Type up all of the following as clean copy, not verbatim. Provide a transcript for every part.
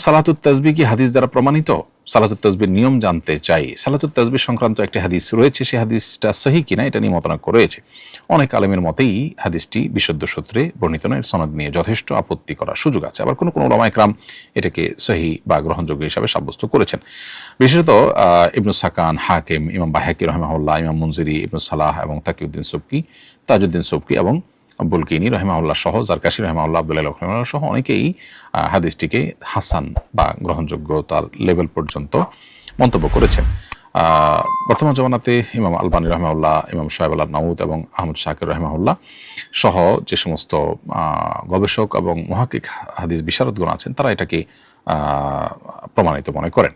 সালাতুত তাসবিহ কি হাদিস দ্বারা প্রমাণিত? সালাতুত তাসবিহর নিয়ম জানতে চাই। সালাতুত তাসবিহ সংক্রান্ত একটি হাদিস রয়েছে, সেই হাদিসটা সহিহ কিনা এটা নিয়ে মতনাক্য রয়েছে। অনেক আলেমের মতেই হাদিসটি বিশুদ্ধ সূত্রে বর্ণিত নয়, সনদ নিয়ে যথেষ্ট আপত্তি করার সুযোগ আছে। আবার কোনো কোনো উলামায়ে কেরাম এটাকে সহিহ বা গ্রহণযোগ্য হিসাবে সাব্যস্ত করেছেন। বিশেষত ইবনে সাকান, হাকিম, ইমাম বায়হাকি রাহিমাহুল্লাহ, ইমাম মুনজিরি, ইবনে সালাহ এবং তাকিউদ্দিন সুবকি, তাজউদ্দিন সুবকি এবং বুলকিনি রাহিমাহুল্লাহ সহ, জারকাশি রাহিমাহুল্লাহ, আব্দুল্লাহ রাহিমাহুল্লাহ সহ অনেকেই হাদিসটিকে হাসান বা গ্রহণযোগ্যতার লেভেল পর্যন্ত মন্তব্য করেছেন। বর্তমান জমানাতে ইমাম আলবানী রাহিমাহুল্লাহ, ইমাম শোয়েব আল-আরনাউত এবং আহমদ শাকির রাহিমাহুল্লাহ সহ যে সমস্ত গবেষক এবং মুহাক্কিক হাদিস বিশারদগণ আছেন, তারা এটাকে প্রমাণিত মনে করেন।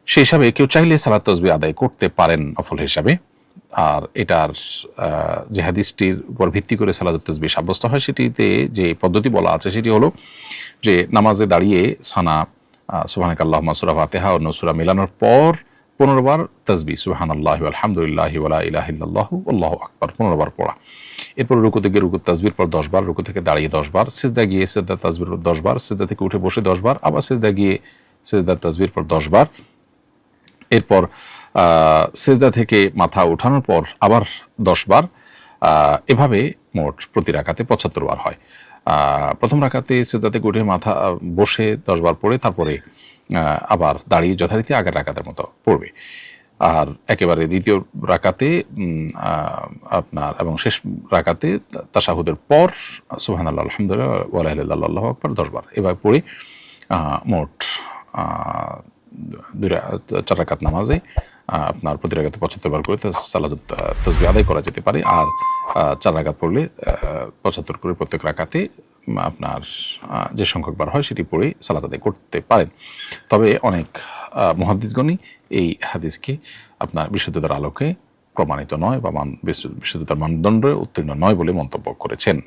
সেই হিসাবে কেউ চাইলে সালাত তাসবিহ আদায় করতে পারেন নফল হিসাবে। আর এটার যে হাদিসটির উপর ভিত্তি করে সালাতুত তাসবিহ সাব্যস্ত হয়, সেটিতে যে পদ্ধতি বলা আছে সেটি হলো যে নামাজে দাঁড়িয়ে সানা, সুবহানাকাল্লাহুম্মা, সূরা ফাতিহা ও সূরা মিলানোর পর 15 বার তাসবিহ, সুবহানাল্লাহি ওয়া আলহামদুলিল্লাহি ওয়া লা ইলাহা ইল্লাল্লাহু আল্লাহু আকবার 15 বার পড়া। এরপর রুকু থেকে রুকু তাসবিহর পর 10 বার, রুকু থেকে দাঁড়িয়ে 10 বার, সিজদা গিয়ে সিজদা তাসবিহর পর 10 বার, সিজদা থেকে উঠে বসে 10 বার, আবার সিজদা গিয়ে সিজদা তাসবিহর পর 10 বার। এরপর সিজদা থেকে মাথা উঠানোর পর আবার 10 বার। এভাবে মোট প্রতি রাকাতে 75 বার হয়। প্রথম রাকাতে সিজদা থেকে উঠে মাথা বসে 10 বার পড়ে তারপরে আবার দাঁড়িয়ে যথারীতি আগের রাকাতের মতো পড়বে। আর একেবারে দ্বিতীয় রাকাতে আপনার এবং শেষ রাকাতে তাশাহুদের পর সুবহানাল্লাহ, আলহামদুলিল্লাহ ওয়া লা ইলাহা ইল্লাল্লাহু আল্লাহু আকবার 10 বার। এভাবে পড়ে মোট 4 রাকাত নামাজে আপনার প্রতি রাকাতে 75 বার করে সালাতুত তাসবিহ আদায় করা যেতে পারে। আর 4 রাকাত পড়লে 75 করে প্রত্যেক রাকাতে আপনার যে সংখ্যক বার হয় সেটি পড়ে সালাত আদায় করতে পারেন। তবে অনেক মুহাদ্দিসগণই এই হাদিসকে আপনার বিশুদ্ধতার আলোকে প্রমাণিত নয় বা বিশুদ্ধতার মানদণ্ডে উত্তীর্ণ নয় বলে মন্তব্য করেছেন।